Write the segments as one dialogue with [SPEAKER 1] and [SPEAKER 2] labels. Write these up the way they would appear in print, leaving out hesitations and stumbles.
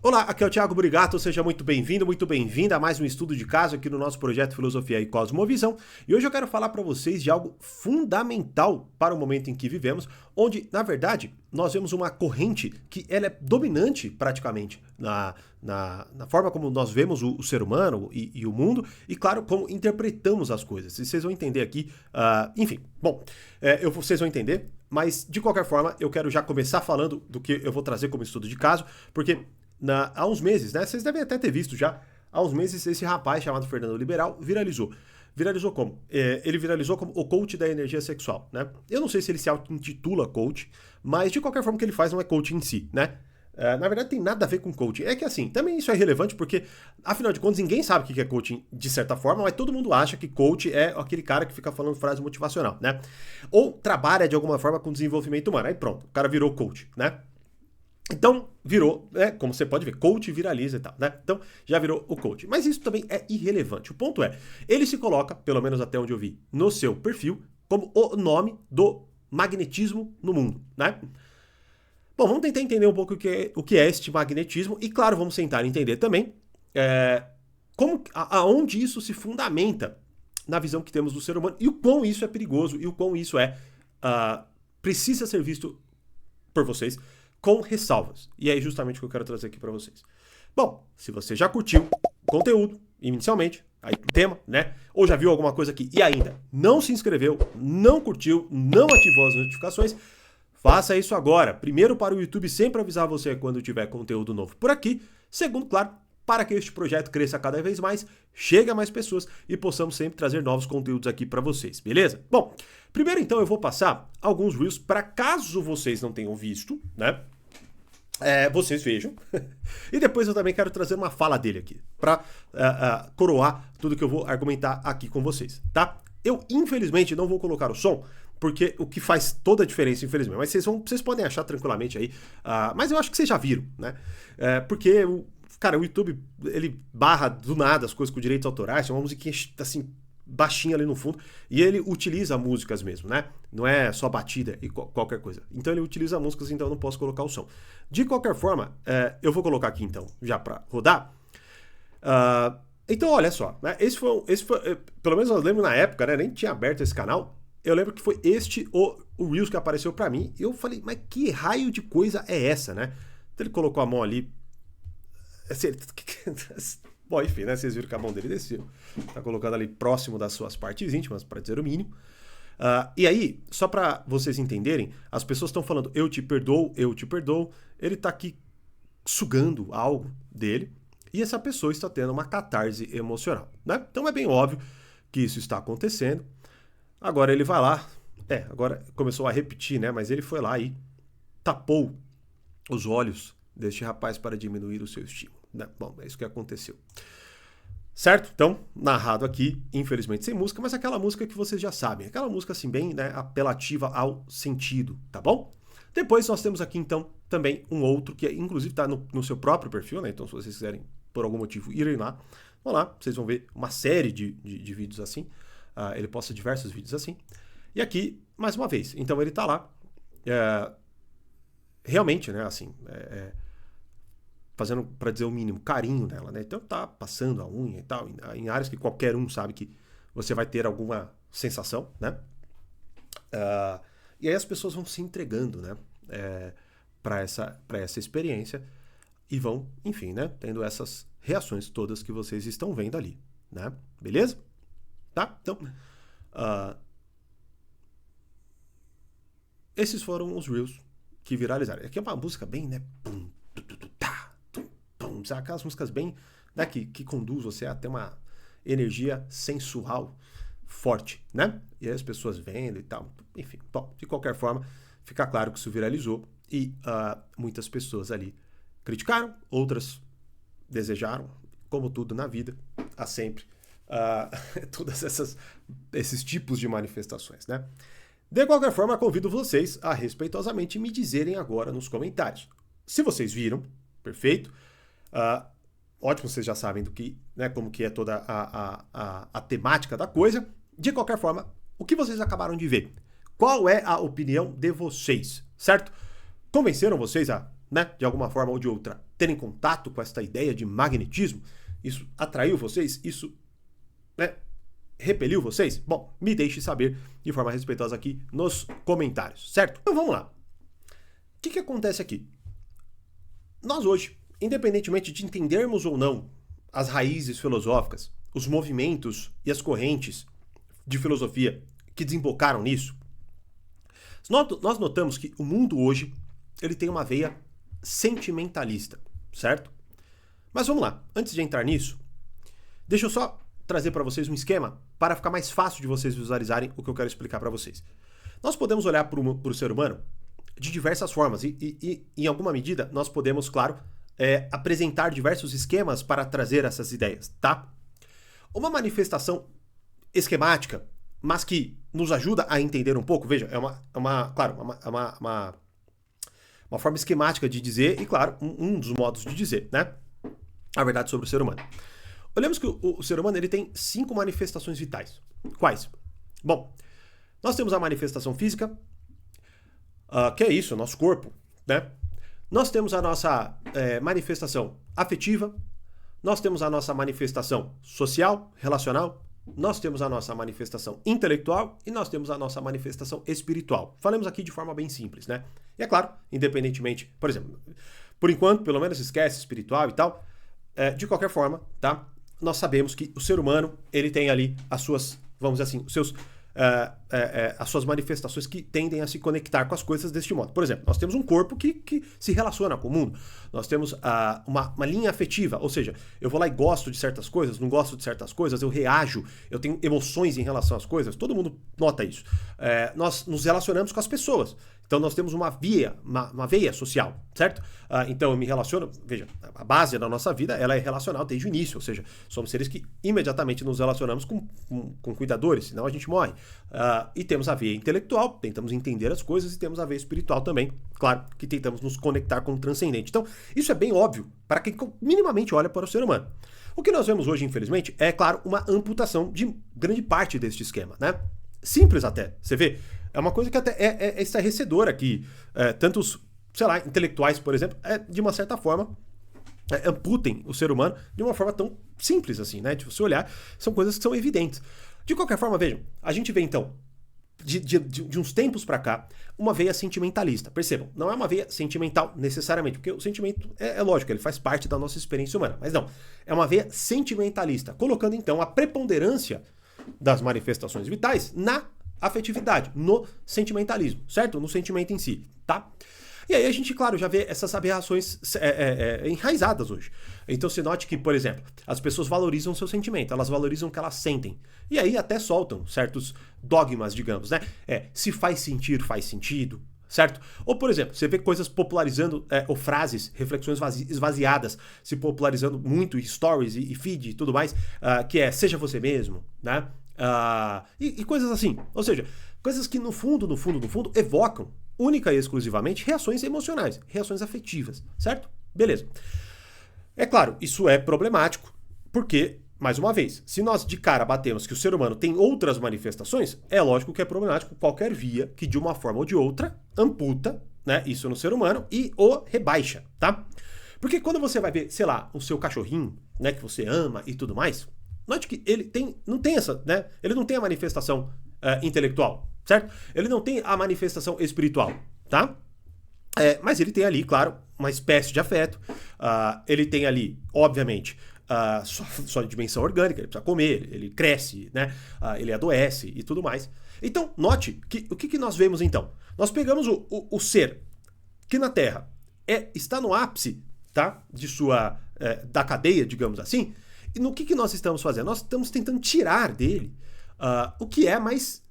[SPEAKER 1] Olá, aqui é o Thiago Burigato, seja muito bem-vindo, muito bem-vinda a mais um estudo de caso aqui no nosso projeto Filosofia e Cosmovisão. E hoje eu quero falar para vocês de algo fundamental para o momento em que vivemos, onde, na verdade, nós vemos uma corrente que ela é dominante praticamente na forma como nós vemos o ser humano e o mundo, e claro, como interpretamos as coisas. E vocês vão entender aqui, vocês vão entender, mas de qualquer forma eu quero já começar falando do que eu vou trazer como estudo de caso, porque há uns meses, né? Vocês devem até ter visto já. Há uns meses, esse rapaz chamado Fernando Liberal viralizou. Viralizou como? Ele viralizou como o coach da energia sexual, né? Eu não sei se ele se auto-intitula coach, mas de qualquer forma o que ele faz não é coach em si, né? Na verdade, tem nada a ver com coaching. É que assim, também isso é relevante porque, afinal de contas, ninguém sabe o que é coaching de certa forma, mas todo mundo acha que coach é aquele cara que fica falando frase motivacional, né? Ou trabalha de alguma forma com desenvolvimento humano. Aí pronto, o cara virou coach, né? Então, virou, né, como você pode ver, coach viraliza e tal, né? Então, já virou o coach. Mas isso também é irrelevante. O ponto é, ele se coloca, pelo menos até onde eu vi, no seu perfil, como o nome do magnetismo no mundo, né? Bom, vamos tentar entender um pouco o que é este magnetismo e, claro, vamos tentar entender também aonde isso se fundamenta na visão que temos do ser humano e o quão isso é perigoso e o quão isso precisa ser visto por vocês com ressalvas. E é justamente o que eu quero trazer aqui para vocês. Bom, se você já curtiu o conteúdo, inicialmente, aí o tema, né? Ou já viu alguma coisa aqui e ainda não se inscreveu, não curtiu, não ativou as notificações, faça isso agora. Primeiro, para o YouTube sempre avisar você quando tiver conteúdo novo por aqui. Segundo, claro, para que este projeto cresça cada vez mais, chegue a mais pessoas e possamos sempre trazer novos conteúdos aqui para vocês, beleza? Bom, primeiro então eu vou passar alguns Reels para caso vocês não tenham visto, né? Vocês vejam. E depois eu também quero trazer uma fala dele aqui, para coroar tudo que eu vou argumentar aqui com vocês, tá? Eu, infelizmente, não vou colocar o som, porque o que faz toda a diferença, infelizmente, mas vocês podem achar tranquilamente aí, mas eu acho que vocês já viram, né? Porque, cara, o YouTube, ele barra do nada as coisas com direitos autorais, é uma musiquinha, assim, baixinha ali no fundo, e ele utiliza músicas mesmo, né? Não é só batida e qualquer coisa. Então ele utiliza músicas, então eu não posso colocar o som. De qualquer forma, eu vou colocar aqui então, já para rodar. Então olha só, né? Esse foi, pelo menos eu lembro na época, né? Nem tinha aberto esse canal. Eu lembro que foi o Reels que apareceu para mim, e eu falei, mas que raio de coisa é essa, né? Então ele colocou a mão ali. Bom, enfim, né? Vocês viram que a mão dele desceu. Tá colocando ali próximo das suas partes íntimas, para dizer o mínimo. E aí, só para vocês entenderem, as pessoas estão falando, eu te perdoo, eu te perdoo. Ele tá aqui sugando algo dele. E essa pessoa está tendo uma catarse emocional, né? Então é bem óbvio que isso está acontecendo. Agora ele vai lá. Agora começou a repetir, né? Mas ele foi lá e tapou os olhos deste rapaz para diminuir o seu estímulo. Bom, é isso que aconteceu. Certo? Então, narrado aqui, infelizmente sem música, mas aquela música que vocês já sabem. Aquela música assim bem, né, apelativa ao sentido, tá bom? Depois nós temos aqui então também um outro que inclusive está no seu próprio perfil, né? Então se vocês quiserem por algum motivo irem lá, vão lá, vocês vão ver uma série de vídeos assim. Ele posta diversos vídeos assim. E aqui, mais uma vez, então ele tá lá realmente, né, assim, fazendo, para dizer o mínimo, carinho nela, né? Então tá passando a unha e tal, em áreas que qualquer um sabe que você vai ter alguma sensação, né? E aí as pessoas vão se entregando, né? Para essa experiência e vão, enfim, né? Tendo essas reações todas que vocês estão vendo ali, né? Beleza? Tá? Então, esses foram os Reels que viralizaram. Aqui é uma música bem, né? Sabe? Aquelas músicas bem, né, que conduz você a ter uma energia sensual forte, né? E aí as pessoas vendo e tal. Enfim, bom, de qualquer forma, fica claro que isso viralizou e muitas pessoas ali criticaram, outras desejaram, como tudo na vida, há sempre todas esses tipos de manifestações, né? De qualquer forma, convido vocês a respeitosamente me dizerem agora nos comentários. Se vocês viram, perfeito. Ótimo, vocês já sabem do que, né, como que é toda a temática da coisa. De qualquer forma, o que vocês acabaram de ver? Qual é a opinião de vocês, certo? Convenceram vocês a, né, de alguma forma ou de outra, terem contato com esta ideia de magnetismo? Isso atraiu vocês? Isso, né, repeliu vocês? Bom, me deixe saber de forma respeitosa aqui nos comentários, certo? Então vamos lá. O que acontece aqui? Nós hoje, independentemente de entendermos ou não as raízes filosóficas, os movimentos e as correntes de filosofia que desembocaram nisso, nós notamos que o mundo hoje ele tem uma veia sentimentalista, certo? Mas vamos lá, antes de entrar nisso, deixa eu só trazer para vocês um esquema para ficar mais fácil de vocês visualizarem o que eu quero explicar para vocês. Nós podemos olhar para o ser humano de diversas formas e em alguma medida, nós podemos, claro, apresentar diversos esquemas para trazer essas ideias, tá? Uma manifestação esquemática, mas que nos ajuda a entender um pouco, veja, é uma forma esquemática de dizer e, claro, um dos modos de dizer, né? A verdade sobre o ser humano. Olhamos que o ser humano ele tem 5 manifestações vitais. Quais? Bom, nós temos a manifestação física, que é isso, o nosso corpo, né? Nós temos a nossa manifestação afetiva, nós temos a nossa manifestação social, relacional, nós temos a nossa manifestação intelectual e nós temos a nossa manifestação espiritual. Falamos aqui de forma bem simples, né? E é claro, independentemente, por exemplo, por enquanto, pelo menos esquece espiritual e tal, de qualquer forma, tá? Nós sabemos que o ser humano, ele tem ali as suas, vamos dizer assim, os seus as suas manifestações que tendem a se conectar com as coisas deste modo. Por exemplo, nós temos um corpo que se relaciona com o mundo. Nós temos uma linha afetiva, ou seja, eu vou lá e gosto de certas coisas, não gosto de certas coisas, eu reajo, eu tenho emoções em relação às coisas, todo mundo nota isso. Nós nos relacionamos com as pessoas. Então nós temos uma veia social, certo? Então eu me relaciono, veja, a base da nossa vida ela é relacional desde o início, ou seja, somos seres que imediatamente nos relacionamos com cuidadores, senão a gente morre. E temos a veia intelectual, tentamos entender as coisas, e temos a veia espiritual também, claro, que tentamos nos conectar com o transcendente. Então isso é bem óbvio para quem minimamente olha para o ser humano. O que nós vemos hoje, infelizmente, é, claro, uma amputação de grande parte deste esquema, né? Simples até, você vê. É uma coisa que até é estarrecedora que tantos, sei lá, intelectuais, por exemplo, de uma certa forma, amputem o ser humano de uma forma tão simples assim, né? De você olhar, são coisas que são evidentes. De qualquer forma, vejam, a gente vê então, de uns tempos pra cá, uma veia sentimentalista. Percebam, não é uma veia sentimental necessariamente, porque o sentimento é lógico, ele faz parte da nossa experiência humana, mas não, é uma veia sentimentalista, colocando então a preponderância das manifestações vitais na afetividade, no sentimentalismo, certo? No sentimento em si, tá? E aí a gente, claro, já vê essas aberrações enraizadas hoje. Então se note que, por exemplo, as pessoas valorizam o seu sentimento, elas valorizam o que elas sentem. E aí até soltam certos dogmas, digamos, né? Se faz sentir, faz sentido, certo? Ou, por exemplo, você vê coisas popularizando, ou frases, reflexões esvaziadas, se popularizando muito, stories e feed e tudo mais, que é seja você mesmo, né? E coisas assim. Ou seja, coisas que no fundo, evocam única e exclusivamente reações emocionais, reações afetivas, certo? Beleza. É claro, isso é problemático, porque, mais uma vez, se nós de cara batemos que o ser humano tem outras manifestações, é lógico que é problemático qualquer via que de uma forma ou de outra amputa, né, isso no ser humano e o rebaixa, tá? Porque quando você vai ver, sei lá, o seu cachorrinho, né, que você ama e tudo mais, note que ele não tem essa, né? Ele não tem a manifestação intelectual, certo? Ele não tem a manifestação espiritual, tá? Mas ele tem ali, claro, uma espécie de afeto. Ele tem ali, obviamente, sua dimensão orgânica, ele precisa comer, ele cresce, né? Ele adoece e tudo mais. Então, note que o que nós vemos então? Nós pegamos o ser que na Terra está no ápice, tá? Da cadeia, digamos assim. E no que nós estamos fazendo? Nós estamos tentando tirar dele o que é mais...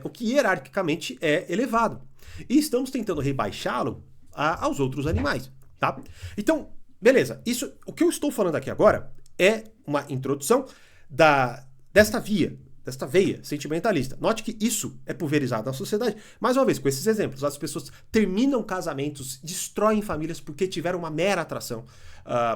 [SPEAKER 1] o que hierarquicamente é elevado. E estamos tentando rebaixá-lo aos outros animais, tá? Então, beleza. O que eu estou falando aqui agora é uma introdução desta veia sentimentalista. Note que isso é pulverizado na sociedade. Mais uma vez, com esses exemplos, as pessoas terminam casamentos, destroem famílias porque tiveram uma mera atração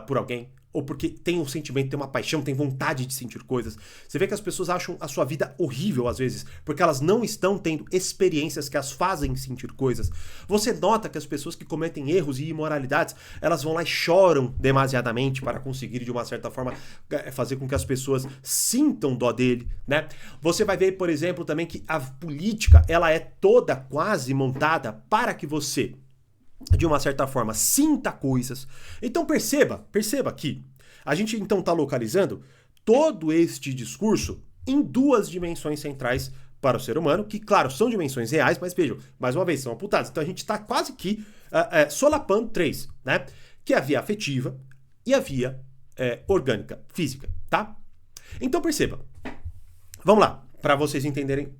[SPEAKER 1] por alguém, ou porque tem um sentimento, tem uma paixão, tem vontade de sentir coisas. Você vê que as pessoas acham a sua vida horrível às vezes, porque elas não estão tendo experiências que as fazem sentir coisas. Você nota que as pessoas que cometem erros e imoralidades, elas vão lá e choram demasiadamente para conseguir, de uma certa forma, fazer com que as pessoas sintam dó dele, né? Você vai ver, por exemplo, também que a política, ela é toda quase montada para que você, de uma certa forma, sinta coisas. Então perceba que a gente então está localizando todo este discurso em duas dimensões centrais para o ser humano, que claro, são dimensões reais, mas vejam, mais uma vez, são amputadas. Então a gente está quase que solapando três, né? Que é a via afetiva e a via orgânica, física, tá? Então perceba, vamos lá, para vocês entenderem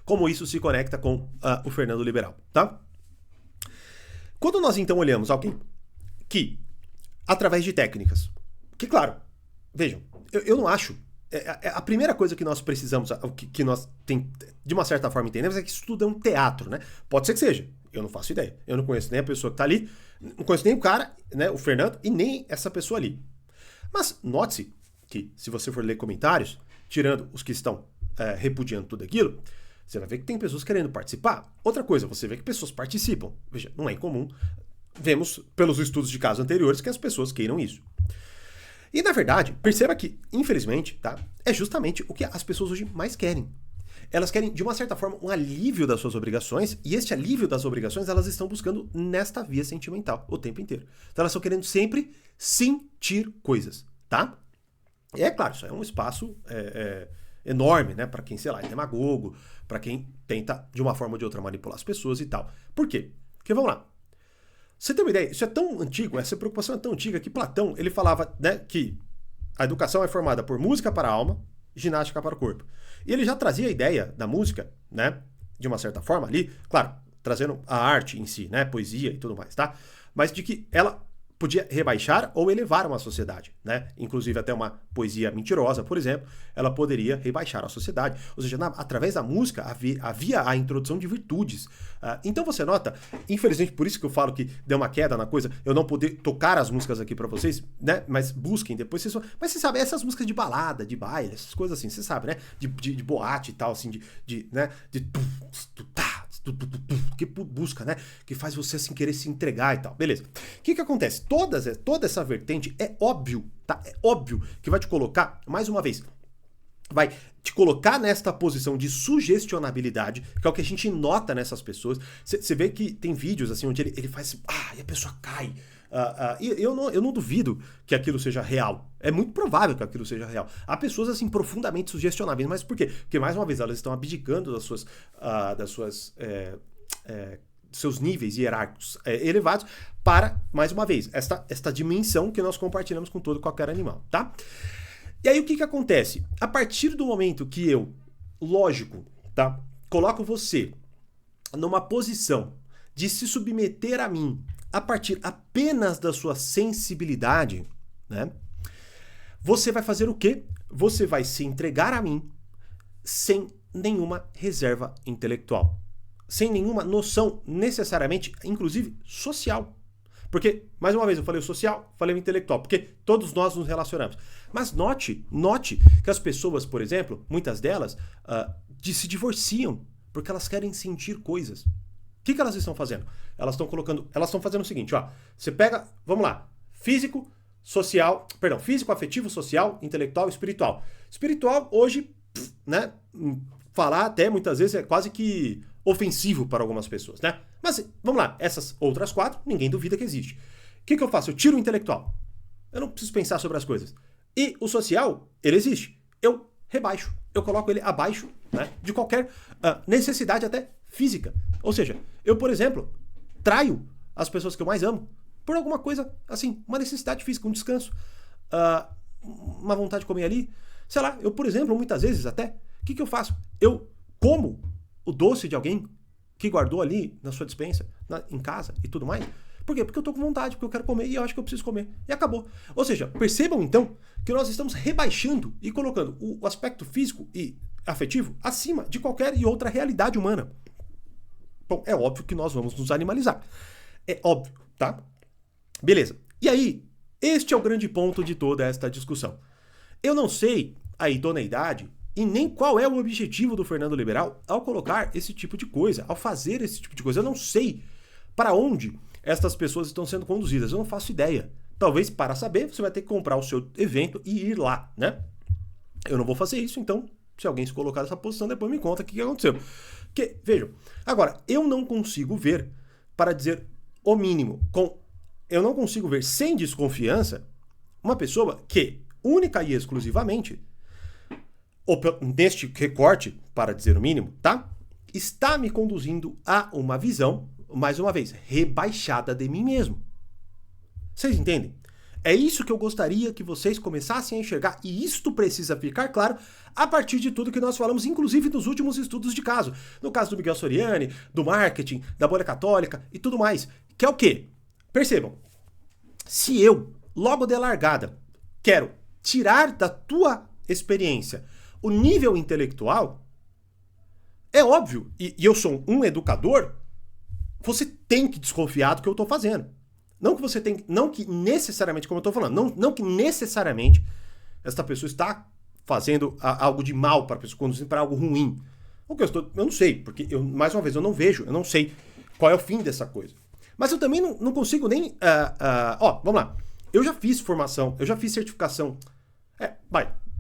[SPEAKER 1] como isso se conecta com o Fernando Liberal, tá? Quando nós então olhamos alguém que, através de técnicas, que claro, vejam, eu não acho, a primeira coisa que nós precisamos, que nós tem, de uma certa forma entendemos, é que isso tudo é um teatro, né? Pode ser que seja, eu não faço ideia, eu não conheço nem a pessoa que tá ali, não conheço nem o cara, né, o Fernando, e nem essa pessoa ali. Mas note-se que, se você for ler comentários, tirando os que estão repudiando tudo aquilo, você vai ver que tem pessoas querendo participar. Outra coisa, você vê que pessoas participam. Veja, não é incomum. Vemos pelos estudos de casos anteriores que as pessoas queiram isso. E na verdade, perceba que, infelizmente, tá, é justamente o que as pessoas hoje mais querem. Elas querem, de uma certa forma, um alívio das suas obrigações, e este alívio das obrigações elas estão buscando nesta via sentimental o tempo inteiro. Então elas estão querendo sempre sentir coisas, tá? E é claro, isso é um espaço enorme, né, para quem, sei lá, é demagogo, para quem tenta, de uma forma ou de outra, manipular as pessoas e tal. Por quê? Porque, vamos lá, você tem uma ideia, isso é tão antigo, essa preocupação é tão antiga que Platão, ele falava, né, que a educação é formada por música para a alma, ginástica para o corpo. E ele já trazia a ideia da música, né, de uma certa forma ali, claro, trazendo a arte em si, né, poesia e tudo mais, tá? Mas de que ela podia rebaixar ou elevar uma sociedade, né? Inclusive até uma poesia mentirosa, por exemplo, ela poderia rebaixar a sociedade. Ou seja, através da música havia a introdução de virtudes. Então você nota, infelizmente por isso que eu falo que deu uma queda na coisa, eu não poder tocar as músicas aqui pra vocês, né? Mas busquem depois. Mas você sabe, essas músicas de balada, de baile, essas coisas assim, você sabe, né? De boate e tal, assim, né? Que busca, né? Que faz você assim querer se entregar e tal. Beleza. O que acontece? Toda essa vertente é óbvio, tá? É óbvio que vai te colocar, mais uma vez, vai te colocar nesta posição de sugestionabilidade, que é o que a gente nota nessas pessoas. Você vê que tem vídeos assim onde ele faz assim, e a pessoa cai. E eu não duvido que aquilo seja real. É muito provável que aquilo seja real. Há pessoas assim profundamente sugestionáveis, mas por quê? Porque mais uma vez elas estão abdicando seus níveis hierárquicos elevados para, mais uma vez, esta dimensão que nós compartilhamos com todo e qualquer animal, tá? E aí o que acontece? A partir do momento que eu, lógico, tá, coloco você numa posição de se submeter a mim a partir apenas da sua sensibilidade, né? Você vai fazer o quê? Você vai se entregar a mim sem nenhuma reserva intelectual. Sem nenhuma noção necessariamente, inclusive, social. Porque, mais uma vez, eu falei o social, falei o intelectual, porque todos nós nos relacionamos. Mas note que as pessoas, por exemplo, muitas delas, se divorciam porque elas querem sentir coisas. O que elas estão fazendo? Elas estão fazendo o seguinte, ó. Você pega, vamos lá, físico, afetivo, social, intelectual, espiritual. Espiritual, hoje, né, falar até muitas vezes é quase que ofensivo para algumas pessoas, né? Mas, vamos lá, essas outras quatro, ninguém duvida que existe. O que eu faço? Eu tiro o intelectual. Eu não preciso pensar sobre as coisas. E o social, ele existe. Eu rebaixo. Eu coloco ele abaixo, né, de qualquer necessidade até física. Ou seja, eu, por exemplo, traio as pessoas que eu mais amo por alguma coisa, assim, uma necessidade física, um descanso, uma vontade de comer ali. Sei lá, eu, por exemplo, muitas vezes até, o que eu faço? Eu como o doce de alguém que guardou ali na sua despensa, em casa e tudo mais. Por quê? Porque eu tô com vontade, porque eu quero comer e eu acho que eu preciso comer. E acabou. Ou seja, percebam então que nós estamos rebaixando e colocando o aspecto físico e afetivo acima de qualquer e outra realidade humana. Bom, é óbvio que nós vamos nos animalizar. É óbvio, tá? Beleza. E aí, Este é o grande ponto de toda esta discussão. Eu não sei a idoneidade e nem qual é o objetivo do Fernando Liberal ao colocar esse tipo de coisa, ao fazer esse tipo de coisa. Eu não sei para onde estas pessoas estão sendo conduzidas, eu não faço ideia. Talvez para saber, você vai ter que comprar o seu evento e ir lá, né? Eu não vou fazer isso, então, se alguém se colocar nessa posição, depois me conta o que aconteceu. Porque, vejam, agora, eu não consigo ver, para dizer o mínimo, eu não consigo ver sem desconfiança uma pessoa que, única e exclusivamente, neste recorte, para dizer o mínimo, tá? Está me conduzindo a uma visão, mais uma vez, rebaixada de mim mesmo. Vocês entendem? É isso que eu gostaria que vocês começassem a enxergar, e isto precisa ficar claro a partir de tudo que nós falamos, inclusive nos últimos estudos de caso. No caso do Miguel Soriani, do marketing, da bolha católica e tudo mais. Que é o quê? Percebam, se eu, logo de largada, quero tirar da tua experiência o nível intelectual, é óbvio, e eu sou um educador, você tem que desconfiar do que eu estou fazendo. Não que necessariamente, como eu estou falando, não que necessariamente esta pessoa está fazendo algo de mal para a pessoa, conduzindo para algo ruim. Eu não sei, porque mais uma vez, eu não vejo, eu não sei qual é o fim dessa coisa. Mas eu também não consigo nem... vamos lá. Eu já fiz formação, eu já fiz certificação.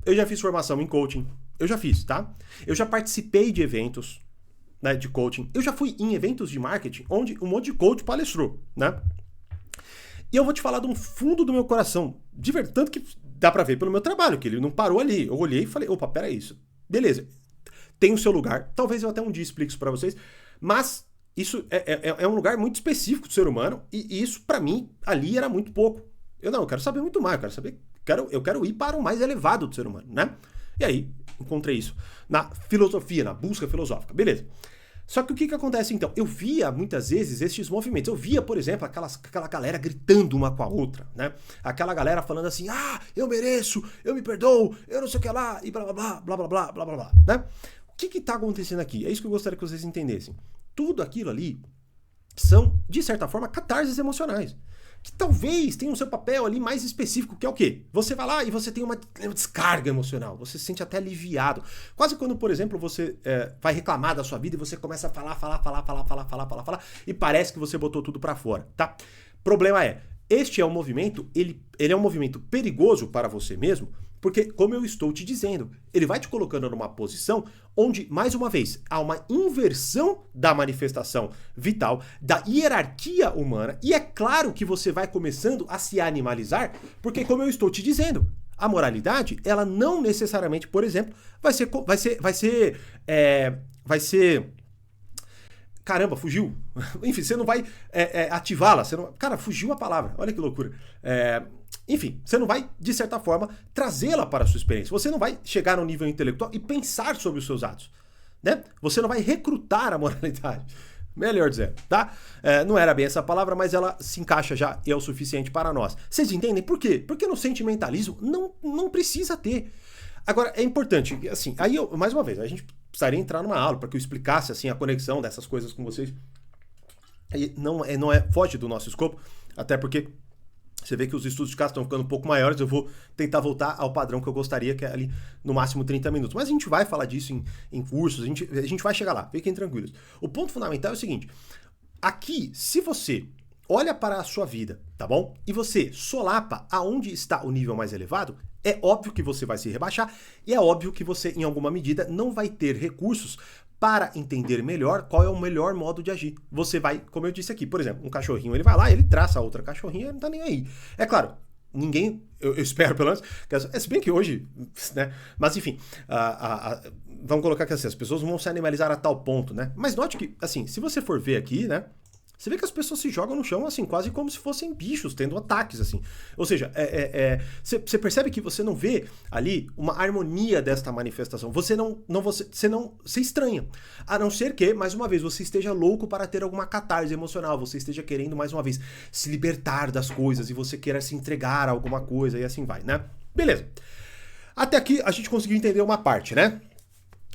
[SPEAKER 1] Eu já fiz formação em coaching. Eu já fiz, tá? Eu já participei de eventos, né, de coaching. Eu já fui em eventos de marketing onde um monte de coach palestrou, né? E eu vou te falar de um fundo do meu coração, tanto que dá pra ver pelo meu trabalho, que ele não parou ali. Eu olhei e falei, opa, pera isso. Beleza, tem o seu lugar. Talvez eu até um dia explique isso pra vocês, mas isso é um lugar muito específico do ser humano, e isso pra mim, ali era muito pouco. Eu quero saber muito mais, eu quero ir para o mais elevado do ser humano, né? E aí, encontrei isso na filosofia, na busca filosófica. Beleza. Só que o que acontece então? Eu via muitas vezes estes movimentos. Eu via, por exemplo, aquela galera gritando uma com a outra, né? Aquela galera falando assim, eu mereço, eu me perdoo, eu não sei o que lá, e blá blá blá, blá blá blá, blá blá blá, né? O que tá acontecendo aqui? É isso que eu gostaria que vocês entendessem. Tudo aquilo ali são, de certa forma, catarses emocionais. Que talvez tenha o seu papel ali mais específico, que é o quê? Você vai lá e você tem uma descarga emocional, você se sente até aliviado. Quase quando, por exemplo, você vai reclamar da sua vida e você começa a falar, e parece que você botou tudo pra fora, tá? Problema este é um movimento, ele é um movimento perigoso para você mesmo, porque, como eu estou te dizendo, ele vai te colocando numa posição onde, mais uma vez, há uma inversão da manifestação vital, da hierarquia humana, e é claro que você vai começando a se animalizar, porque, como eu estou te dizendo, a moralidade, ela não necessariamente, por exemplo, vai ser caramba, fugiu. Enfim, você não vai ativá-la. Cara, fugiu a palavra. Olha que loucura. Enfim, você não vai, de certa forma, trazê-la para a sua experiência. Você não vai chegar no nível intelectual e pensar sobre os seus atos, né? Você não vai recrutar a moralidade. Melhor dizendo, tá? Não era bem essa palavra, mas ela se encaixa já e é o suficiente para nós. Vocês entendem por quê? Porque no sentimentalismo não precisa ter. Agora, é importante, assim, aí mais uma vez, a gente precisaria entrar numa aula para que eu explicasse, assim, a conexão dessas coisas com vocês. E foge do nosso escopo, até porque você vê que os estudos de caso estão ficando um pouco maiores, eu vou tentar voltar ao padrão que eu gostaria, que é ali no máximo 30 minutos. Mas a gente vai falar disso em cursos, a gente vai chegar lá, fiquem tranquilos. O ponto fundamental é o seguinte, aqui, se você olha para a sua vida, tá bom? E você solapa aonde está o nível mais elevado, é óbvio que você vai se rebaixar e é óbvio que você, em alguma medida, não vai ter recursos para entender melhor qual é o melhor modo de agir. Você vai, como eu disse aqui, por exemplo, um cachorrinho, ele vai lá, ele traça a outra cachorrinha, ele não tá nem aí. É claro, ninguém, eu espero pelo menos, se bem que hoje, né, mas enfim, vamos colocar que assim, as pessoas vão se animalizar a tal ponto, né, mas note que, assim, se você for ver aqui, né, você vê que as pessoas se jogam no chão, assim, quase como se fossem bichos, tendo ataques, assim. Ou seja, você percebe que você não vê ali uma harmonia desta manifestação. Você estranha. A não ser que, mais uma vez, você esteja louco para ter alguma catarse emocional, você esteja querendo, mais uma vez, se libertar das coisas e você queira se entregar a alguma coisa e assim vai, né? Beleza. Até aqui a gente conseguiu entender uma parte, né?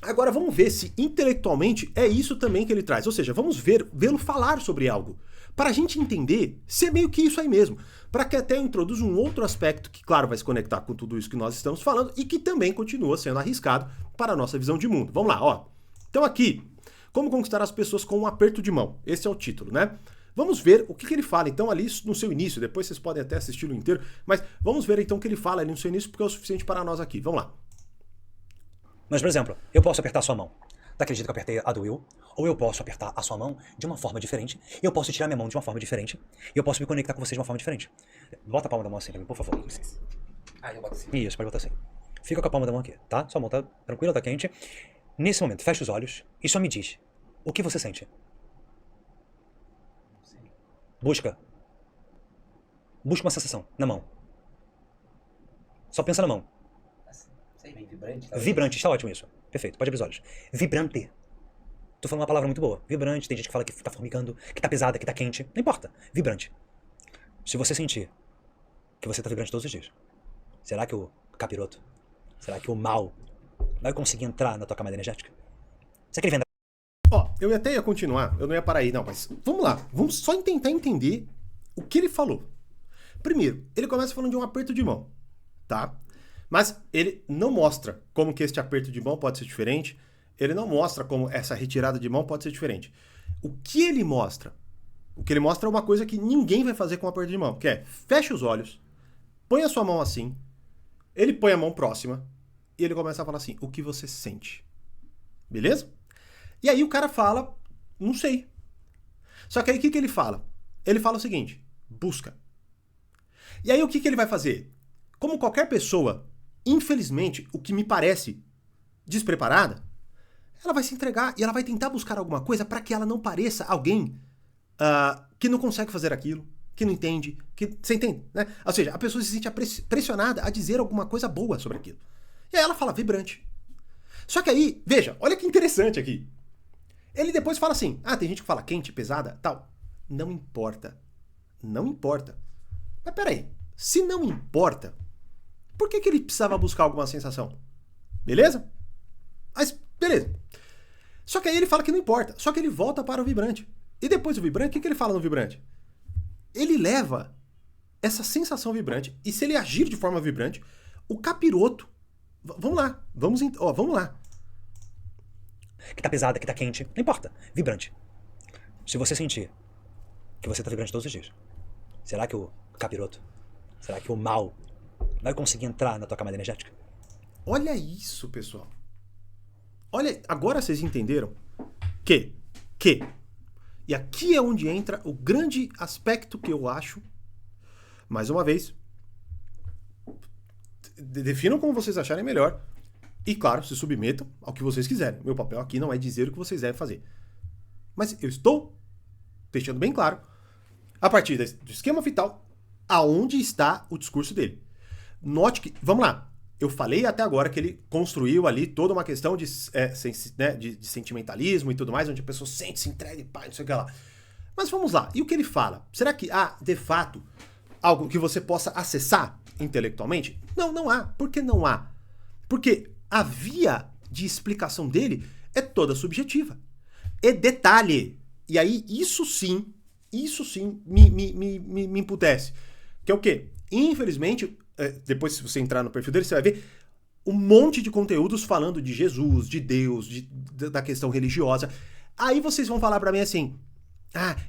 [SPEAKER 1] Agora vamos ver se intelectualmente é isso também que ele traz. Ou seja, vamos vê-lo falar sobre algo. para a gente entender se é meio que isso aí mesmo. Para que até eu introduza um outro aspecto que, claro, vai se conectar com tudo isso que nós estamos falando e que também continua sendo arriscado para a nossa visão de mundo. Vamos lá, ó. Então aqui, como conquistar as pessoas com um aperto de mão. Esse é o título, né? Vamos ver o que ele fala, então, ali no seu início. Depois vocês podem até assistir o inteiro, mas vamos ver, então, o que ele fala ali no seu início, porque é o suficiente para nós aqui. Vamos lá.
[SPEAKER 2] Mas, por exemplo, eu posso apertar a sua mão daquele jeito que eu apertei a do Will, ou eu posso apertar a sua mão de uma forma diferente, e eu posso tirar minha mão de uma forma diferente, e eu posso me conectar com você de uma forma diferente. Bota a palma da mão assim pra mim, por favor.
[SPEAKER 3] Ah, eu boto assim.
[SPEAKER 2] Isso, pode botar assim. Fica com a palma da mão aqui, tá? Sua mão tá tranquila, tá quente. Nesse momento, fecha os olhos e só me diz o que você sente. Busca uma sensação na mão. Só pensa na mão.
[SPEAKER 3] Assim, sei, bem vibrante. Talvez.
[SPEAKER 2] Vibrante, está ótimo isso. Perfeito, pode abrir os olhos. Vibrante. Tô falando uma palavra muito boa. Vibrante, tem gente que fala que tá formigando, que tá pesada, que tá quente. Não importa. Vibrante. Se você sentir que você tá vibrante todos os dias, será que o capiroto, será que o mal vai conseguir entrar na tua camada energética? Será que ele vem
[SPEAKER 1] Ó, eu até ia continuar, eu não ia parar aí, não, mas vamos lá. Vamos só tentar entender o que ele falou. Primeiro, ele começa falando de um aperto de mão, tá? Mas ele não mostra como que este aperto de mão pode ser diferente, ele não mostra como essa retirada de mão pode ser diferente. O que ele mostra? O que ele mostra é uma coisa que ninguém vai fazer com o aperto de mão, que é, fecha os olhos, põe a sua mão assim, ele põe a mão próxima, e ele começa a falar assim, o que você sente? Beleza? E aí o cara fala, não sei. Só que aí o que ele fala? Ele fala o seguinte, busca. E aí o que ele vai fazer? Como qualquer pessoa, infelizmente, o que me parece despreparada, ela vai se entregar e ela vai tentar buscar alguma coisa para que ela não pareça alguém que não consegue fazer aquilo, que não entende, que você entende, né? Ou seja, a pessoa se sente pressionada a dizer alguma coisa boa sobre aquilo. E aí ela fala vibrante. Só que aí, veja, olha que interessante aqui. Ele depois fala assim, tem gente que fala quente, pesada, tal. Não importa. Não importa. Mas peraí, se não importa, por que ele precisava buscar alguma sensação? Beleza? Mas, beleza. Só que aí ele fala que não importa. Só que ele volta para o vibrante. E depois do vibrante, o que ele fala no vibrante? Ele leva essa sensação vibrante, e se ele agir de forma vibrante, o capiroto... Vamos lá. Vamos lá.
[SPEAKER 2] que tá pesada, que tá quente, não importa, vibrante. Se você sentir que você tá vibrante todos os dias, será que o capiroto, será que o mal vai conseguir entrar na tua camada energética?
[SPEAKER 1] Olha isso, pessoal. Olha, agora vocês entenderam que, e aqui é onde entra o grande aspecto que eu acho, mais uma vez, definam como vocês acharem melhor, e claro, se submetam ao que vocês quiserem. Meu papel aqui não é dizer o que vocês devem fazer. Mas eu estou deixando bem claro, a partir do esquema vital, aonde está o discurso dele. Note que, vamos lá, eu falei até agora que ele construiu ali toda uma questão de sentimentalismo e tudo mais, onde a pessoa sente, se entrega e pá, não sei o que lá. Mas vamos lá, e o que ele fala? Será que há, de fato, algo que você possa acessar intelectualmente? Não, não há. Por que não há? Porque a via de explicação dele é toda subjetiva. E detalhe, e aí isso sim me emputece. Que é o quê? Infelizmente, depois se você entrar no perfil dele, você vai ver um monte de conteúdos falando de Jesus, de Deus, da questão religiosa. Aí vocês vão falar pra mim assim,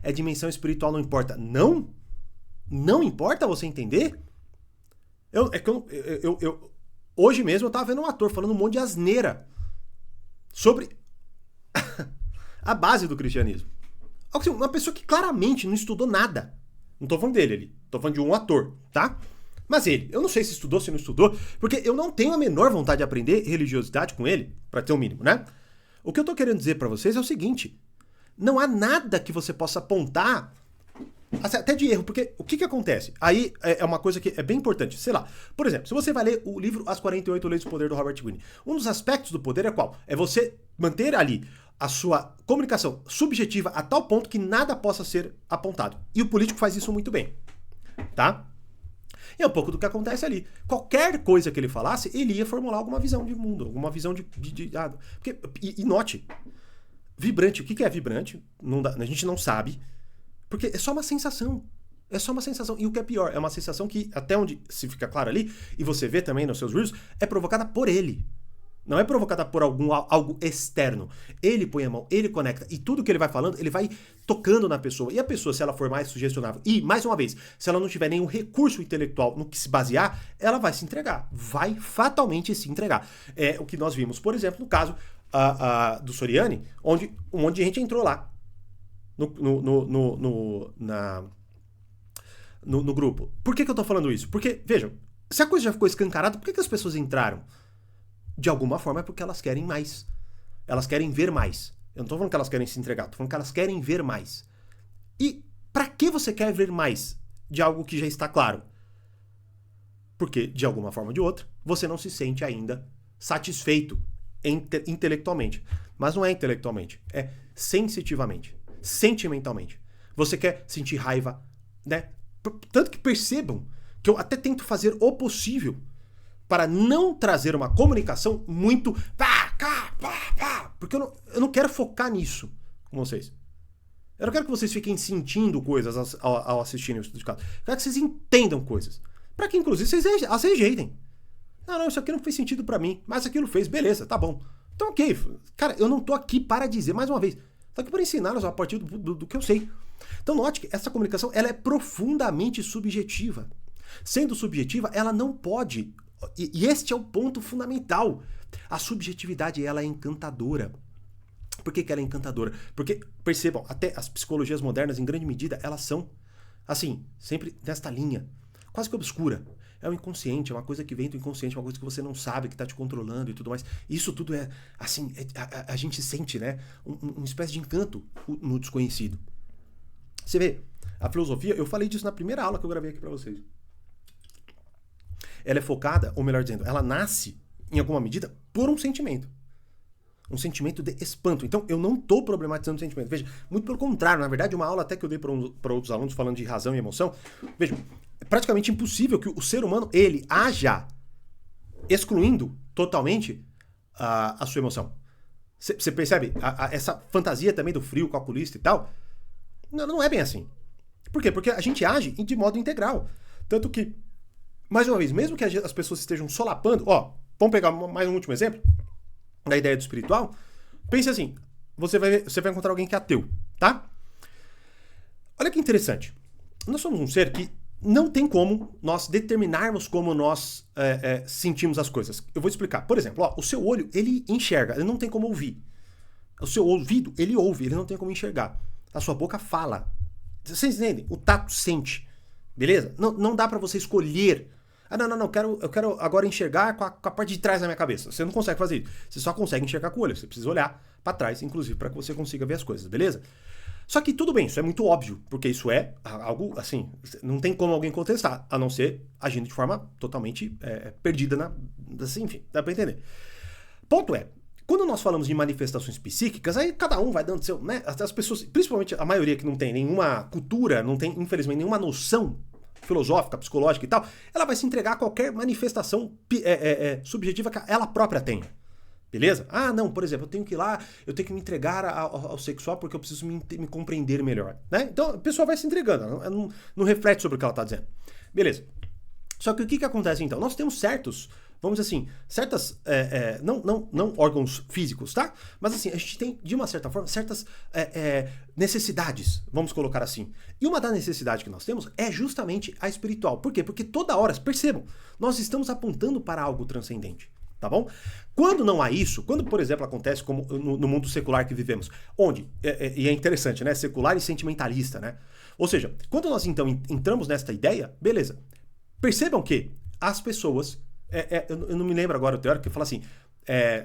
[SPEAKER 1] é dimensão espiritual, não importa. Não importa você entender? Hoje mesmo eu tava vendo um ator falando um monte de asneira sobre a base do cristianismo. Uma pessoa que claramente não estudou nada. Não tô falando dele ali, tô falando de um ator, tá? Mas eu não sei se estudou, se não estudou, porque eu não tenho a menor vontade de aprender religiosidade com ele, pra ter um mínimo, né? O que eu tô querendo dizer pra vocês é o seguinte, não há nada que você possa apontar até de erro, porque o que acontece? Aí é uma coisa que é bem importante, sei lá, por exemplo, se você vai ler o livro As 48 Leis do Poder do Robert Greene, um dos aspectos do poder é qual? É você manter ali a sua comunicação subjetiva a tal ponto que nada possa ser apontado. E o político faz isso muito bem, tá? E é um pouco do que acontece ali. Qualquer coisa que ele falasse, ele ia formular alguma visão de mundo, alguma visão e note, vibrante, o que é vibrante? A gente não sabe. Porque é só uma sensação. É só uma sensação. E o que é pior, é uma sensação que, até onde se fica claro ali, e você vê também nos seus reels, é provocada por ele. Não é provocada por algo externo. Ele põe a mão, ele conecta. E tudo que ele vai falando, ele vai tocando na pessoa. E a pessoa, se ela for mais sugestionável, e, mais uma vez, se ela não tiver nenhum recurso intelectual no que se basear, ela vai se entregar. Vai fatalmente se entregar. É o que nós vimos, por exemplo, no caso do Soriani, onde um monte de gente entrou lá no grupo. Por que eu tô falando isso? Porque, vejam, se a coisa já ficou escancarada, por que as pessoas entraram? De alguma forma é porque elas querem mais. Elas querem ver mais. Eu não tô falando que elas querem se entregar, tô falando que elas querem ver mais. E pra que você quer ver mais de algo que já está claro? Porque, de alguma forma ou de outra, você não se sente ainda satisfeito intelectualmente. Mas não é intelectualmente, é sensitivamente, sentimentalmente. Você quer sentir raiva, né? Tanto que percebam que eu até tento fazer o possível para não trazer uma comunicação muito porque eu não quero focar nisso com vocês. Eu não quero que vocês fiquem sentindo coisas ao assistirem o estudo de caso. Eu quero que vocês entendam coisas. Para que, inclusive, vocês as rejeitem. Não, isso aqui não fez sentido para mim, mas aquilo fez, beleza, tá bom. Então, ok. Cara, eu não tô aqui para dizer, mais uma vez, tô aqui para ensiná-los a partir do que eu sei. Então, note que essa comunicação, ela é profundamente subjetiva. Sendo subjetiva, ela não pode... E este é o ponto fundamental. A subjetividade, ela é encantadora. Por que ela é encantadora? Porque, percebam, até as psicologias modernas, em grande medida, elas são, assim, sempre nesta linha, quase que obscura. É o inconsciente, é uma coisa que vem do inconsciente, uma coisa que você não sabe, que está te controlando e tudo mais. Isso tudo é, assim, a gente sente, né, uma espécie de encanto no desconhecido. Você vê, a filosofia, eu falei disso na primeira aula que eu gravei aqui para vocês. Ela é focada, ou melhor dizendo, ela nasce, em alguma medida, por um sentimento. Um sentimento de espanto. Então, eu não estou problematizando o sentimento. Veja, muito pelo contrário. Na verdade, uma aula até que eu dei para outros alunos falando de razão e emoção. Veja, é praticamente impossível que o ser humano, ele haja excluindo totalmente a sua emoção. Você percebe? Essa fantasia também do frio calculista e tal, não é bem assim. Por quê? Porque a gente age de modo integral. Tanto que, mais uma vez, mesmo que as pessoas estejam solapando, vamos pegar mais um último exemplo da ideia do espiritual. Pense assim, você vai encontrar alguém que é ateu, tá? Olha que interessante. Nós somos um ser que não tem como nós determinarmos como nós sentimos as coisas. Eu vou explicar. Por exemplo, o seu olho, ele enxerga, ele não tem como ouvir. O seu ouvido, ele ouve, ele não tem como enxergar. A sua boca fala. Vocês entendem? O tato sente. Beleza? Não dá pra você escolher. Eu quero agora enxergar com a parte de trás da minha cabeça. Você não consegue fazer isso. Você só consegue enxergar com o olho. Você precisa olhar pra trás, inclusive, pra que você consiga ver as coisas, beleza? Só que tudo bem, isso é muito óbvio, porque isso é algo, assim, não tem como alguém contestar, a não ser agindo de forma totalmente perdida assim, enfim, dá pra entender. Ponto é, quando nós falamos de manifestações psíquicas, aí cada um vai dando seu, né? As pessoas, principalmente a maioria que não tem nenhuma cultura, não tem, infelizmente, nenhuma noção filosófica, psicológica e tal, ela vai se entregar a qualquer manifestação subjetiva que ela própria tenha. Beleza? Não, por exemplo, eu tenho que ir lá, eu tenho que me entregar ao sexual porque eu preciso me compreender melhor, né? Então, a pessoa vai se entregando, não reflete sobre o que ela está dizendo. Beleza. Só que o que acontece então? Nós temos vamos dizer assim, certas, não órgãos físicos, tá? Mas assim, a gente tem, de uma certa forma, certas necessidades, vamos colocar assim. E uma das necessidades que nós temos é justamente a espiritual. Por quê? Porque toda hora, percebam, nós estamos apontando para algo transcendente. Tá bom? Quando não há isso, quando, por exemplo, acontece como no mundo secular que vivemos, onde, e é interessante, né? Secular e sentimentalista, né? Ou seja, quando nós então entramos nesta ideia, beleza. Percebam que as pessoas, eu não me lembro agora o teórico que fala assim,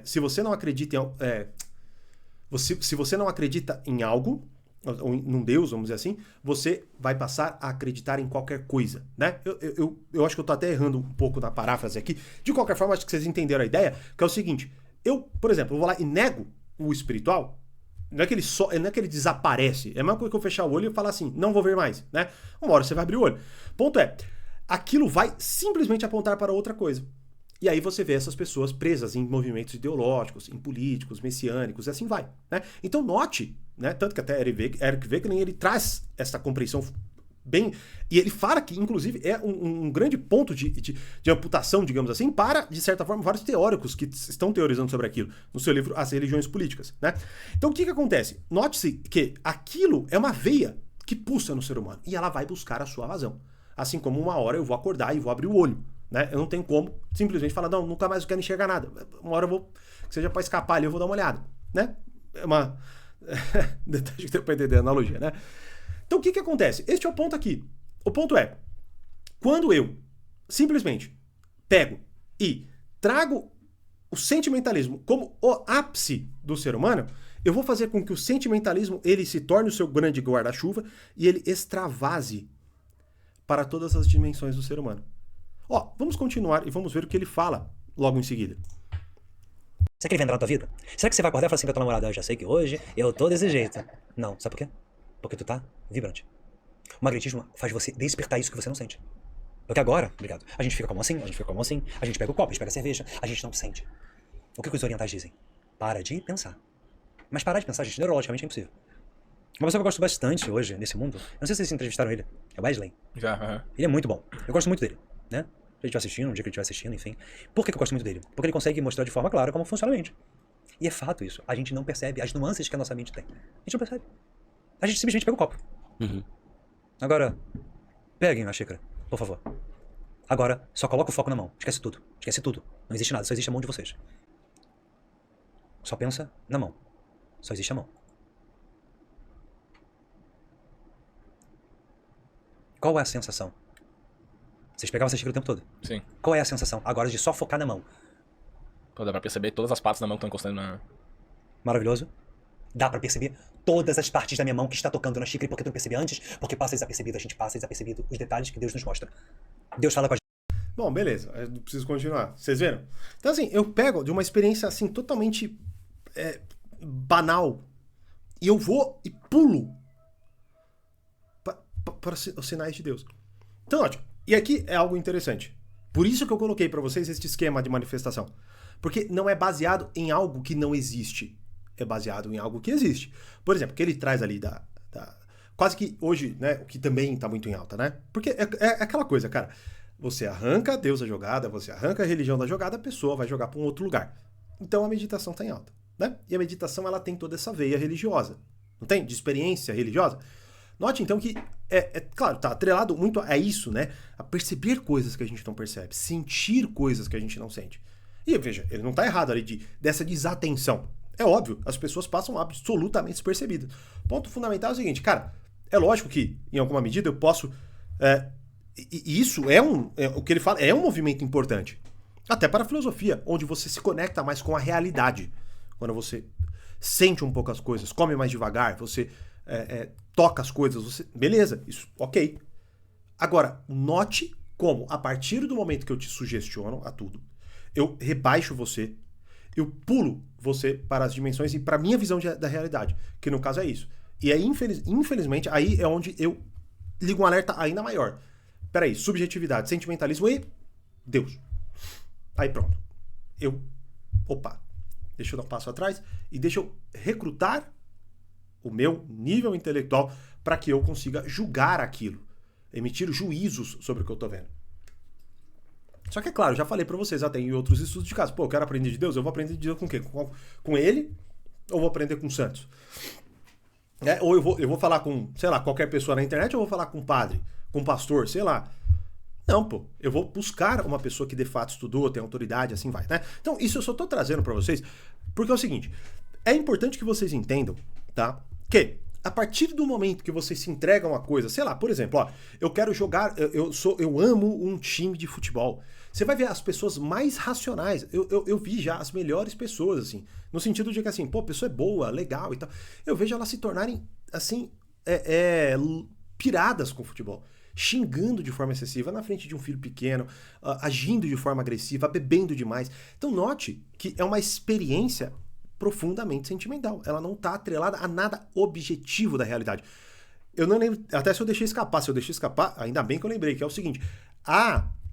[SPEAKER 1] se você não acredita se você não acredita em algo, ou num Deus, vamos dizer assim, você vai passar a acreditar em qualquer coisa, né? Eu acho que eu tô até errando um pouco na paráfrase aqui. De qualquer forma, acho que vocês entenderam a ideia, que é o seguinte, por exemplo, eu vou lá e nego o espiritual, não é que ele desaparece, é a mesma coisa que eu fechar o olho e falar assim, não vou ver mais, né? Uma hora você vai abrir o olho. Ponto é, aquilo vai simplesmente apontar para outra coisa. E aí você vê essas pessoas presas em movimentos ideológicos, em políticos, messiânicos, e assim vai. Né? Então note, né? Tanto que até Eric Wegelin, ele traz essa compreensão bem... E ele fala que, inclusive, é um grande ponto de amputação, digamos assim, para, de certa forma, vários teóricos que estão teorizando sobre aquilo, no seu livro As Religiões Políticas. Né? Então o que acontece? Note-se que aquilo é uma veia que pulsa no ser humano, e ela vai buscar a sua razão. Assim como uma hora eu vou acordar e vou abrir o olho. Né? Eu não tenho como simplesmente falar, não, nunca mais eu quero enxergar nada. Uma hora eu vou, que seja para escapar ali, eu vou dar uma olhada. Né? É uma... detalhe que deu para entender a analogia, né? Então o que acontece? Este é o ponto aqui. O ponto é, quando eu simplesmente pego e trago o sentimentalismo como o ápice do ser humano, eu vou fazer com que o sentimentalismo ele se torne o seu grande guarda-chuva e ele extravase para todas as dimensões do ser humano. Ó, vamos continuar e vamos ver o que ele fala logo em seguida.
[SPEAKER 2] Será que ele vai entrar na tua vida? Será que você vai acordar e falar assim pra tua namorada, eu já sei que hoje eu tô desse jeito? Não, sabe por quê? Porque tu tá vibrante. O magnetismo faz você despertar isso que você não sente. Porque agora, obrigado, a gente fica como assim, a gente pega o copo, a gente pega a cerveja, a gente não sente. O que os orientais dizem? Para de pensar. Mas parar de pensar, gente, neurologicamente é impossível. Uma pessoa que eu gosto bastante hoje, nesse mundo, eu não sei se vocês entrevistaram ele, é o Wesley.
[SPEAKER 4] Já,
[SPEAKER 2] Ele é muito bom. Eu gosto muito dele, né? Se ele estiver assistindo, um dia que ele estiver assistindo, enfim. Por que eu gosto muito dele? Porque ele consegue mostrar de forma clara como funciona a mente. E é fato isso. A gente não percebe as nuances que a nossa mente tem. A gente não percebe. A gente simplesmente pega o copo.
[SPEAKER 4] Uhum.
[SPEAKER 2] Agora, peguem a xícara, por favor. Agora, só coloca o foco na mão. Esquece tudo. Esquece tudo. Não existe nada, só existe a mão de vocês. Só pensa na mão. Só existe a mão. Qual é a sensação? Vocês pegavam essa xícara o tempo todo.
[SPEAKER 4] Sim.
[SPEAKER 2] Qual é a sensação agora de só focar na mão?
[SPEAKER 4] Pô, dá pra perceber todas as partes da mão que estão encostando na...
[SPEAKER 2] Maravilhoso. Dá pra perceber todas as partes da minha mão que está tocando na xícara. E por que tu não percebia antes? Porque passa desapercebido. A gente passa desapercebido os detalhes que Deus nos mostra. Deus fala com a gente.
[SPEAKER 1] Bom, beleza. Eu não preciso continuar. Vocês viram? Então, assim, eu pego de uma experiência, assim, totalmente banal e eu vou e pulo para os sinais de Deus. Então, ótimo. E aqui é algo interessante. Por isso que eu coloquei para vocês este esquema de manifestação. Porque não é baseado em algo que não existe. É baseado em algo que existe. Por exemplo, que ele traz ali quase que hoje, né, o que também está muito em alta, né? Porque é aquela coisa, cara. Você arranca Deus da jogada, você arranca a religião da jogada, a pessoa vai jogar para um outro lugar. Então a meditação está em alta, né? E a meditação ela tem toda essa veia religiosa. Não tem? De experiência religiosa. Note então que, claro, tá atrelado muito a isso, né? A perceber coisas que a gente não percebe, sentir coisas que a gente não sente. E veja, ele não tá errado ali dessa desatenção. É óbvio, as pessoas passam absolutamente despercebidas. Ponto fundamental é o seguinte, cara, é lógico que, em alguma medida, eu posso... E isso o que ele fala, é um movimento importante. Até para a filosofia, onde você se conecta mais com a realidade. Quando você sente um pouco as coisas, come mais devagar, você toca as coisas, beleza, isso, ok. Agora, note como, a partir do momento que eu te sugestiono a tudo, eu rebaixo você, eu pulo você para as dimensões e para a minha visão da realidade, que no caso é isso. E aí, infelizmente, aí é onde eu ligo um alerta ainda maior. Peraí, subjetividade, sentimentalismo e Deus. Aí pronto. Deixa eu dar um passo atrás e deixa eu recrutar o meu nível intelectual para que eu consiga julgar aquilo, emitir juízos sobre o que eu tô vendo. Só que é claro, já falei para vocês, até em outros estudos de caso, eu quero aprender de Deus, eu vou aprender de Deus com o quê? Com ele ou vou aprender com santos? Ou eu vou falar com, sei lá, qualquer pessoa na internet ou vou falar com um padre, com um pastor, sei lá. Não, eu vou buscar uma pessoa que de fato estudou, tem autoridade, assim vai, né? Então, isso eu só tô trazendo para vocês, porque é o seguinte, é importante que vocês entendam, tá? Que a partir do momento que vocês se entregam a coisa, sei lá, por exemplo, ó, eu quero jogar, eu amo um time de futebol. Você vai ver as pessoas mais racionais. Eu vi já as melhores pessoas, assim, no sentido de que, assim, a pessoa é boa, legal e tal. Eu vejo elas se tornarem, assim, piradas com o futebol. Xingando de forma excessiva na frente de um filho pequeno, agindo de forma agressiva, bebendo demais. Então note que é uma experiência profundamente sentimental. Ela não está atrelada a nada objetivo da realidade. Eu não lembro, até se eu deixei escapar. Se eu deixei escapar, ainda bem que eu lembrei, que é o seguinte.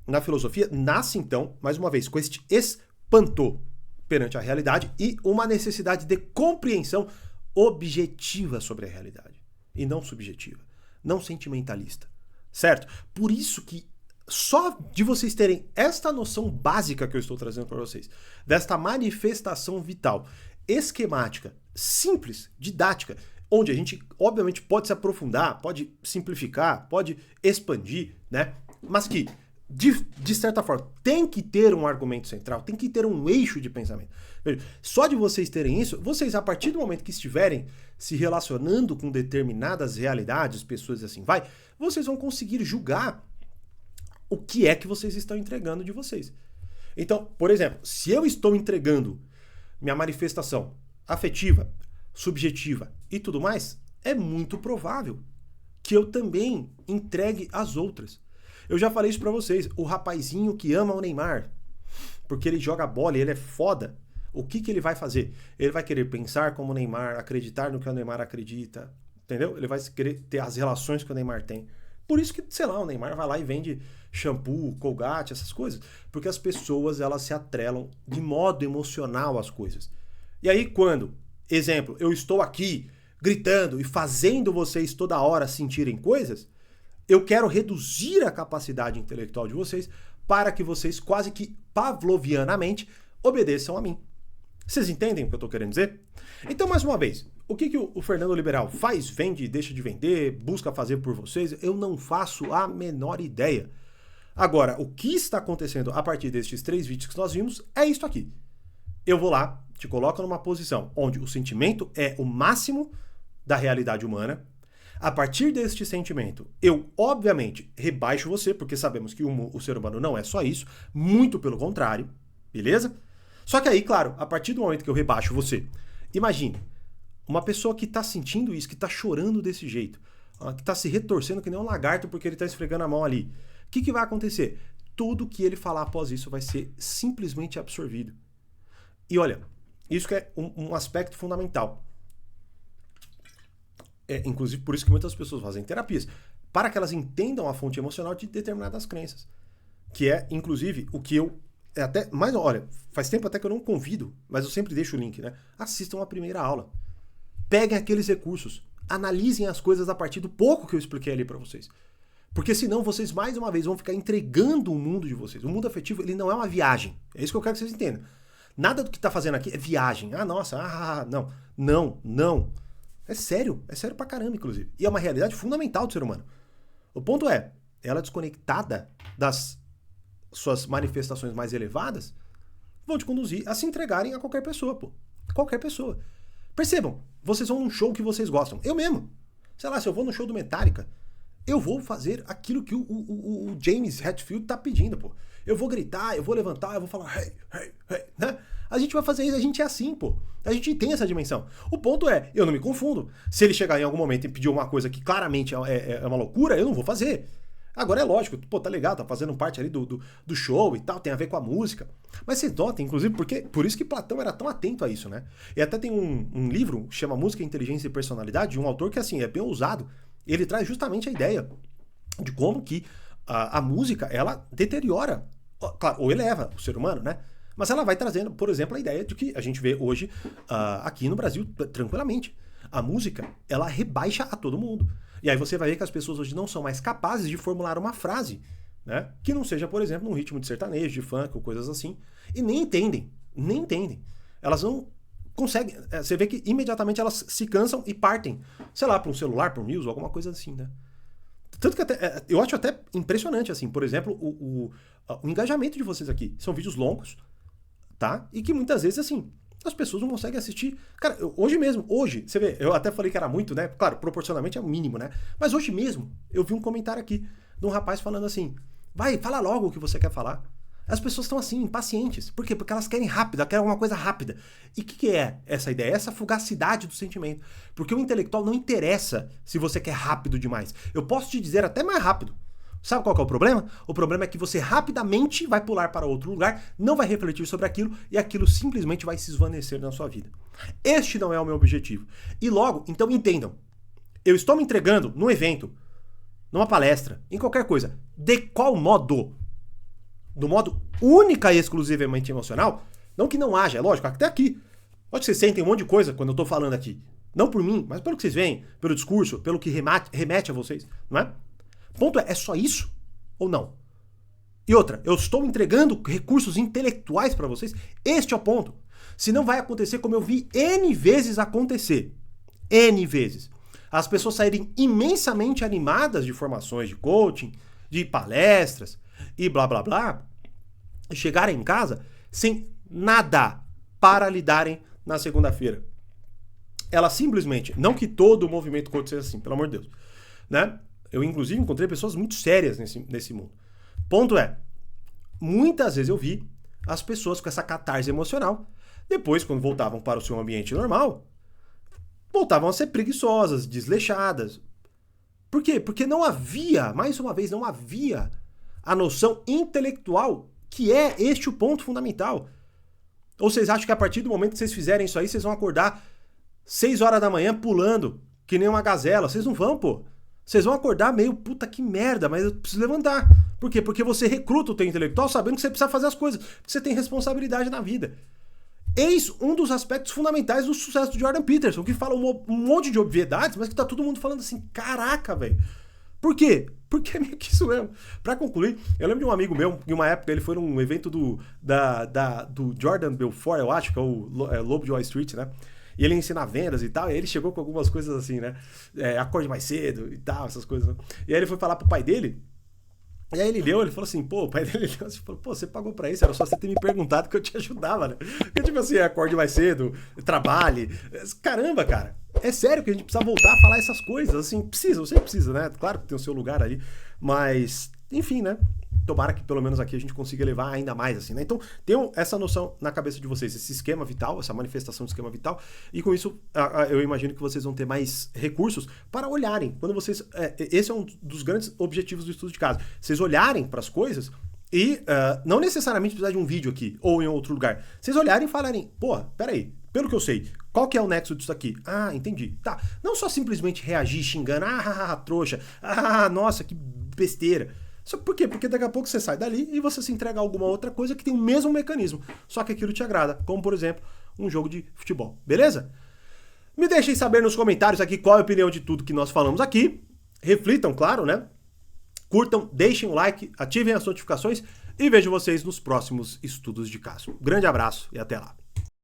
[SPEAKER 1] na filosofia, nasce então, mais uma vez, com este espanto perante a realidade e uma necessidade de compreensão objetiva sobre a realidade, e não subjetiva, não sentimentalista, certo? Por isso que só de vocês terem esta noção básica que eu estou trazendo para vocês, desta manifestação vital, esquemática, simples, didática, onde a gente, obviamente, pode se aprofundar, pode simplificar, pode expandir, né? Mas que, de certa forma, tem que ter um argumento central, tem que ter um eixo de pensamento. Veja, só de vocês terem isso, vocês, a partir do momento que estiverem se relacionando com determinadas realidades, pessoas e assim vai, vocês vão conseguir julgar o que é que vocês estão entregando de vocês. Então, por exemplo, se eu estou entregando minha manifestação afetiva, subjetiva e tudo mais, é muito provável que eu também entregue as outras. Eu já falei isso pra vocês, o rapazinho que ama o Neymar, porque ele joga bola e ele é foda, o que ele vai fazer? Ele vai querer pensar como o Neymar, acreditar no que o Neymar acredita, entendeu? Ele vai querer ter as relações que o Neymar tem. Por isso que, sei lá, o Neymar vai lá e vende shampoo, Colgate, essas coisas, porque as pessoas, elas se atrelam de modo emocional às coisas. E aí quando, exemplo, eu estou aqui gritando e fazendo vocês toda hora sentirem coisas, eu quero reduzir a capacidade intelectual de vocês para que vocês quase que pavlovianamente obedeçam a mim. Vocês entendem o que eu estou querendo dizer? Então, mais uma vez, o que o Fernando Liberal faz, vende, deixa de vender, busca fazer por vocês? Eu não faço a menor ideia. Agora, o que está acontecendo a partir destes 3 vídeos que nós vimos é isso aqui. Eu vou lá, te coloco numa posição onde o sentimento é o máximo da realidade humana. A partir deste sentimento, eu, obviamente, rebaixo você, porque sabemos que o ser humano não é só isso, muito pelo contrário, beleza? Só que aí, claro, a partir do momento que eu rebaixo você, imagine, uma pessoa que está sentindo isso, que está chorando desse jeito, que está se retorcendo que nem um lagarto porque ele está esfregando a mão ali. O que vai acontecer? Tudo que ele falar após isso vai ser simplesmente absorvido. E olha, isso que é um aspecto fundamental. É, inclusive, por isso que muitas pessoas fazem terapias, para que elas entendam a fonte emocional de determinadas crenças. Que é, inclusive, o que eu... até mais, olha, faz tempo até que eu não convido, mas eu sempre deixo o link, né? Assistam a primeira aula. Peguem aqueles recursos. Analisem as coisas a partir do pouco que eu expliquei ali para vocês. Porque senão vocês, mais uma vez, vão ficar entregando o mundo de vocês. O mundo afetivo, ele não é uma viagem. É isso que eu quero que vocês entendam. Nada do que tá fazendo aqui é viagem. Ah, nossa, não. Não. É sério pra caramba, inclusive. E é uma realidade fundamental do ser humano. O ponto é, ela desconectada das suas manifestações mais elevadas, vão te conduzir a se entregarem a qualquer pessoa, pô. Qualquer pessoa. Percebam, vocês vão num show que vocês gostam. Eu mesmo. Sei lá, se eu vou no show do Metallica, eu vou fazer aquilo que o James Hetfield tá pedindo, pô. Eu vou gritar, eu vou levantar, eu vou falar hey, né? A gente vai fazer isso, a gente é assim, pô. A gente tem essa dimensão. O ponto é, eu não me confundo. Se ele chegar em algum momento e pedir uma coisa que claramente é uma loucura, eu não vou fazer. Agora é lógico, pô, tá legal, tá fazendo parte ali do show e tal, tem a ver com a música. Mas vocês notem, inclusive, por isso que Platão era tão atento a isso, né? E até tem um livro que chama Música, Inteligência e Personalidade, de um autor que, assim, é bem ousado. Ele traz justamente a ideia de como que a música, ela deteriora, claro, ou eleva o ser humano, né? Mas ela vai trazendo, por exemplo, a ideia de que a gente vê hoje aqui no Brasil tranquilamente. A música, ela rebaixa a todo mundo. E aí você vai ver que as pessoas hoje não são mais capazes de formular uma frase, né? Que não seja, por exemplo, num ritmo de sertanejo, de funk ou coisas assim. E nem entendem. Elas não conseguem. Você vê que imediatamente elas se cansam e partem, sei lá, para um celular, para um news ou alguma coisa assim, né? Tanto que até, eu acho até impressionante, assim, por exemplo, o engajamento de vocês aqui. São vídeos longos, tá? E que muitas vezes, assim, as pessoas não conseguem assistir. Cara, hoje, você vê, eu até falei que era muito, né? Claro, proporcionalmente é o mínimo, né? Mas hoje mesmo, eu vi um comentário aqui de um rapaz falando assim, vai, fala logo o que você quer falar. As pessoas estão assim, impacientes. Por quê? Porque elas querem rápido, elas querem uma coisa rápida. E o que é essa ideia? Essa fugacidade do sentimento. Porque o intelectual não interessa se você quer rápido demais. Eu posso te dizer até mais rápido. Sabe qual que é o problema? O problema é que você rapidamente vai pular para outro lugar, não vai refletir sobre aquilo e aquilo simplesmente vai se esvanecer na sua vida. Este não é o meu objetivo. E logo, então entendam, eu estou me entregando num evento, numa palestra, em qualquer coisa. De qual modo? do modo única e exclusivamente emocional, não que não haja, é lógico, até aqui. Pode que vocês sentem um monte de coisa quando eu tô falando aqui. Não por mim, mas pelo que vocês veem, pelo discurso, pelo que remete a vocês, não é? O ponto é só isso ou não? E outra, eu estou entregando recursos intelectuais para vocês? Este é o ponto. Senão vai acontecer como eu vi N vezes acontecer. N vezes. As pessoas saírem imensamente animadas de formações de coaching, de palestras e blá blá blá, e chegarem em casa sem nada para lidarem na segunda-feira. Ela simplesmente, não que todo o movimento coach seja assim, pelo amor de Deus, né? Eu inclusive encontrei pessoas muito sérias nesse mundo. Ponto é, muitas vezes eu vi as pessoas com essa catarse emocional, depois quando voltavam para o seu ambiente normal, voltavam a ser preguiçosas, desleixadas. Por quê? Porque não havia, mais uma vez, não havia a noção intelectual que é este o ponto fundamental. Ou vocês acham que a partir do momento que vocês fizerem isso aí, vocês vão acordar 6 horas da manhã pulando, que nem uma gazela? Vocês não vão, pô. Vocês vão acordar meio, puta que merda, mas eu preciso levantar. Por quê? Porque você recruta o teu intelectual sabendo que você precisa fazer as coisas, que você tem responsabilidade na vida. Eis um dos aspectos fundamentais do sucesso do Jordan Peterson, que fala um monte de obviedades, mas que tá todo mundo falando assim, caraca, velho. Por quê? Porque é meio que isso mesmo. Pra concluir, eu lembro de um amigo meu, em uma época ele foi num evento do Jordan Belfort, eu acho, que é o Lobo de Wall Street, né? E ele ensina vendas e tal, e aí ele chegou com algumas coisas assim, né? Acorde mais cedo e tal, essas coisas, né? E aí ele foi falar pro pai dele, e aí ele falou assim, pô, o pai dele leu assim, falou, pô, você pagou pra isso, era só você ter me perguntado que eu te ajudava, né? Porque tipo assim, acorde mais cedo, trabalhe, caramba, cara, é sério que a gente precisa voltar a falar essas coisas, assim, precisa, você precisa, né? Claro que tem o seu lugar ali, mas, enfim, né? Tomara que pelo menos aqui a gente consiga levar ainda mais, assim, né? Então, tenham essa noção na cabeça de vocês, esse esquema vital, essa manifestação do esquema vital, e com isso eu imagino que vocês vão ter mais recursos para olharem. Quando vocês. Esse é um dos grandes objetivos do estudo de caso. Vocês olharem para as coisas e não necessariamente precisar de um vídeo aqui ou em outro lugar. Vocês olharem e falarem, pô, peraí, pelo que eu sei, qual que é o nexo disso aqui? Ah, entendi. Tá. Não só simplesmente reagir xingando, trouxa, nossa, que besteira. Por quê? Porque daqui a pouco você sai dali e você se entrega a alguma outra coisa que tem o mesmo mecanismo, só que aquilo te agrada, como por exemplo, um jogo de futebol, beleza? Me deixem saber nos comentários aqui qual é a opinião de tudo que nós falamos aqui, reflitam, claro, né? Curtam, deixem o like, ativem as notificações e vejo vocês nos próximos estudos de caso. Grande abraço e até lá!